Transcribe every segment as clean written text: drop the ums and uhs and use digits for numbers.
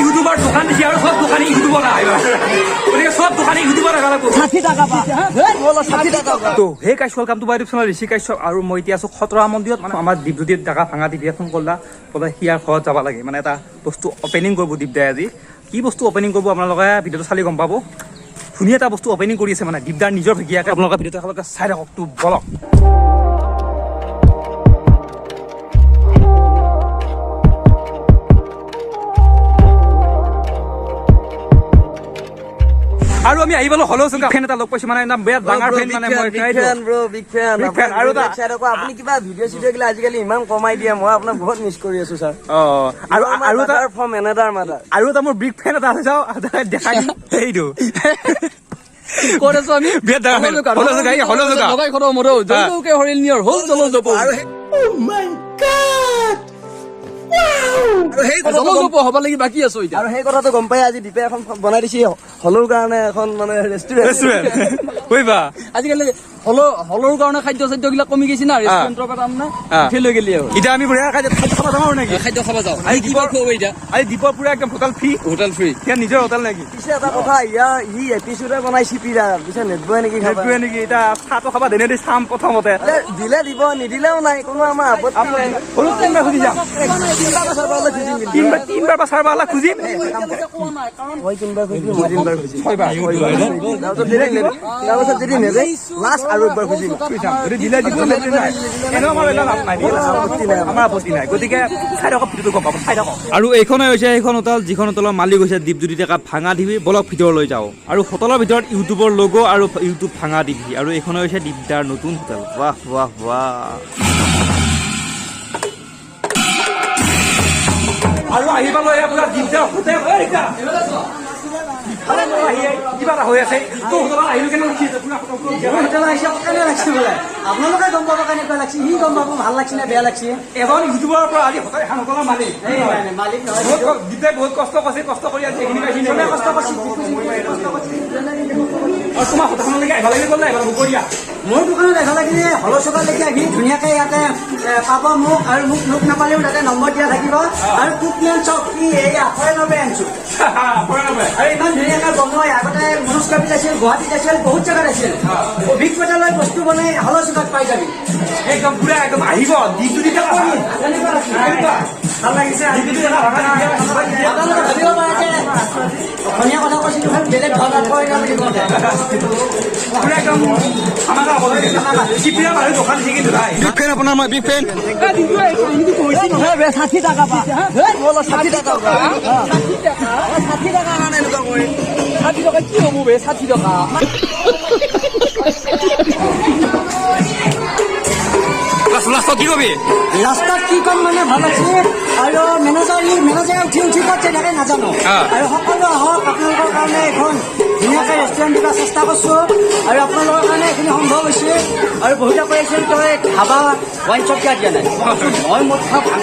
YouTuber দোকান দিছে আৰু সব দোকানী ইউটিউবার আহিবা গতিকে সব দোকানী ইউটিউবার আহিবা 60 টাকা পা বলো 60 টাকা তো হে কাইছ welcome to my YouTube channel Rishi Kashyap আৰু মই এতিয়া আছো খতৰা মন্দিৰত মানে আমাৰ দীপজ্যোতিৰ জাগা ভাঙা দিবিয়া ফোন কৰলা বোলে হিয়াৰ ঘৰত যাব লাগে মানে এটা বস্তু ওপেনিং কৰিব দীপদাই আজি কি বস্তু ওপেনিং কৰিব আপোনালোকে ভিডিঅ'টো চালি গম পাব ধুনীয়া এটা বস্তু ওপেনিং কৰি আছে মানে দীপদাৰ নিজৰ ভিডিঅ'কে আপোনালোকে ভিডিঅ'টো একেলগে চাই থাকক তো বলক আৰু আমি আহি পালো হলো ফেন এটা লগ পাইছো মানে একদম বেয়া ডাঙৰ ফেন মানে মই ফেন ব্ৰো বিগ ফেন আৰু আপুনি কিবা ভিডিঅ' চিডিঅ' গিলা আজিকালি ইমান কমাই দিয়ে মই আপোনাক বহুত মিছ কৰি আছো স্যাৰ আৰু এটা ফ্ৰম এনাদাৰ মাদাৰ আৰু এটা মোৰ বিগ ফেন এটা আছে যাও দেখাই এইটো কৰে আছো আমি বিয়া ডাঙৰ ফেন হলো গাই হলো জগা লগাই খৰ মৰো জলকে হৰিল নিয়ৰ হল জল জপ আৰু ও মাই গড জলজপ হব লাগি বাকি আছো এতিয়া আৰু সেই কথাটো গম পাই আজি দীপে এখন বনাই দিছি হলৰ কাৰণে এখন মানে ৰেষ্টুৰেণ্ট কইবা আজিকালি হলৰ কাৰণে খাদ্য চাদ্য গিলা কমি গৈছে না ৰেষ্টুৰেণ্টৰ পৰা আমনা উঠি লৈ গেলি এতিয়া আমি বঢ়িয়া খাদ্য খাব যাওঁ নেকি খাদ্য খাব যাওঁ আজি কিবা খুৱাব এতিয়া আজি দীপৰ পুৰা একদম হোটেল ফ্ৰী ইয়াৰ নিজৰ হোটেল নেকি পিছে এটা কথা ইয়াৰ ই এপিচোডে বনাইছি পিৰা পিছে নেটবই নেকি খাবা নেটবই নেকি এটা চাহটো খাবা দেনে দি চাম প্ৰথমতে দিলে দিব নিদিলেও নাই কোনো আমাৰ আপত্তি নাই হলো কেনে খুজি যাম তিনবাৰ বা চাৰবাৰ খুজিম মই তিনবাৰ খুজিম মই তিনবাৰ খুজিম ছয়বাৰ তাৰপাছত যদি নেদে লাষ্ট আৰু একবাৰ খুজিম যদি দিলে দিব আমাৰ আপত্তি নাই গতিকে চাই থাকক ভিডিঅ'টো গম পাব চাই থাকক আৰু এইখনে হৈছে সেইখন হোটেল যিখন হোটেলৰ মালিক হৈছে দীপজ্যোতি ডেকা ভাঙা টিভি বলক ভিতৰলৈ যাওঁ আৰু হোটেলৰ ভিতৰত ইউটিউবৰ লোগো আৰু ইউটিউব ভাঙা টিভি আৰু এইখনে হৈছে দীপদাৰ নতুন হোটেল বাহ বাহ বাহ আৰু আহি পালো আপোনাৰ দীপদাৰ হোটেল কিবা এটা হৈ আছে তো হোটেলত আহিলো কেনে আপোনালোকে গম পাব কেনেকুৱা লাগছে সি গম পাব ভাল লাগছে নে বেয়া লাগছে এজন ইউটিউবৰ পৰা আজি এখন হোটেলৰ মালিক মালিক দীপে বহুত কষ্ট কৰিছে কষ্ট কৰি আজি এইখিনি পাইছে কষ্ট কৰিছে আৰু তোমাৰ হোটেলখনলৈকে আহিব লাগিলে গ'লে আহিব দুপৰীয়া মোৰ দোকানত দেখা লাগিলে হলৰ চকালৈকে আহি ধুনীয়াকে ইয়াতে পাব মোক আৰু মোক নাপালেও তাতে নম্বৰ দিয়া থাকিব আৰু কুকমেন চক কি এই 98 আনিছো আৰু ইমান ধুনীয়াকে বনোৱা আগতে মনোজ কাপিত আছিল গুৱাহাটীত আছিল বহুত জেগাত আছিল অভিজ্ঞতালৈ বস্তু বনাই হলৰ চকাত পাই যাবি একদম পুৰা একদম আহিব দীপজ্যোতি ডেকা ভাল লাগিছে আপোনালোকে ভাবিব পাৰে যে অসমীয়া কথা কৈছিলো বেলেগ ধৰণৰ কয় না বুলি কওঁতে পুৰা একদম আমাৰ চিপিৰা মানুহ দোকান দিছে কিন্তু ভাই বিগ ফেন আপোনাৰ মই বিগ ফেন 60 টাকা পা বলো 60 টাকা 60 টাকা কাৰণে এনেকুৱা কৰে 60 টকা কি হ'ব বে 60 টকা লাষ্টত কি কবি ৰাস্তাত কি কম মানে ভাল আছে আৰু মেনেজাৰে উঠি তাত তেনেকৈ নাজানো আৰু সকলো আহক আপোনালোকৰ কাৰণে এখন ধুনীয়াকৈ ৰেষ্টুৰেণ্ট দিবা চেষ্টা কৰিছোঁ আৰু আপোনালোকৰ কাৰণে এইখিনি সম্ভৱ হৈছে আৰু বহুতে কৈ আছিল তই খাবা ৱাইন শ্বপ কিয় দিয়া নাই মই মদ খাওঁ ভাং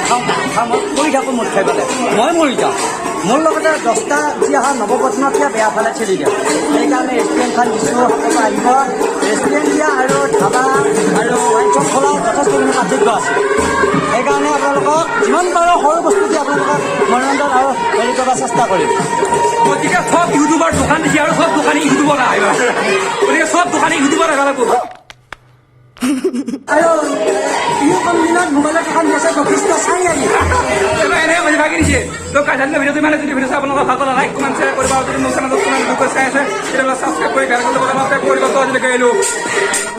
খাওঁ মই কৰি থাকোঁ মদ খাই পেলাই মই মৰি যাওঁ মোৰ লগতে 10টা উঠি অহা নৱপ্ৰজন্মতকৈ বেয়া ফালে ঠেলি দিয়া সেইকাৰণে ৰেষ্টুৰেণ্টখন দিছোঁ সকলো আহিব ৰেষ্টুৰেণ্ট দিয়া আৰু ধাবা আৰু ৱাইন শ্বপ খোলা যথেষ্টখিনি পাৰ্থক্য আছে সেইকাৰণে আপোনালোকক যিমান পাৰোঁ সৰু বস্তু দি আপোনালোকক মনোৰঞ্জন আৰু হেৰি কৰিব চেষ্টা কৰিম গতিকে সব ইউটিউবৰ দোকান দিছে আৰু সব দোকানী ইউটিউবৰ আহিবা গতিকে সব দোকানী ইউটিউবৰ আহিব আৰু ইউকন দিনত মোবাইলত এখন মেছেজ যথেষ্ট চাই আহি এনে মানে ভাগি দিছে তো কাইলৈ ভিডিঅ'টো মানে যদি ভিডিঅ' চাই আপোনালোকে ভাল পালে লাইক কমেণ্ট শ্বেয়াৰ কৰিব আৰু যদি মোৰ চেনেলত চাই আছে তেতিয়াহ'লে ছাবস্ক্ৰাইব কৰি ঘৰ কৰিব আজিলৈকে আহিলোঁ